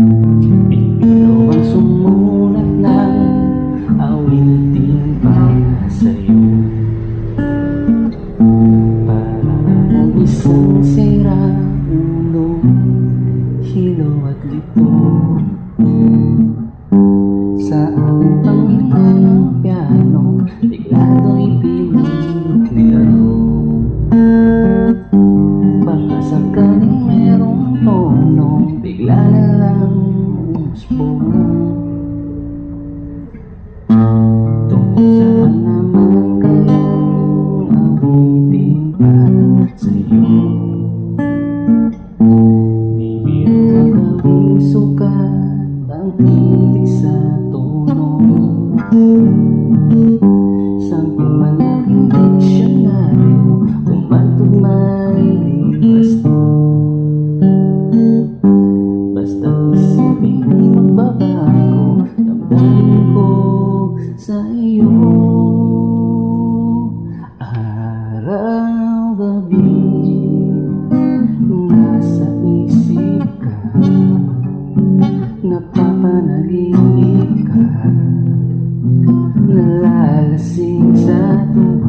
Bibiro ang sumulat ng awitin para sa'yo. Parang isang sira-ulo, hilaw at lito. Sa aking Panginoon ng piano, bigla do'y piniklaro. Baka sakaling merong tono, bigla na lang umusbong. Tungkol saan naman kayang awitin para sa'yo? Bibiro ang gawing sukat, ang titik sa tono. Sampung malaking diksyonaryo, umantog may libasto. Basta't isipin di magbabago, damdamin ko sa iyo. Araw-gabi, nasa isip ka, napapanaginip ka, nalalasing sa tuwa.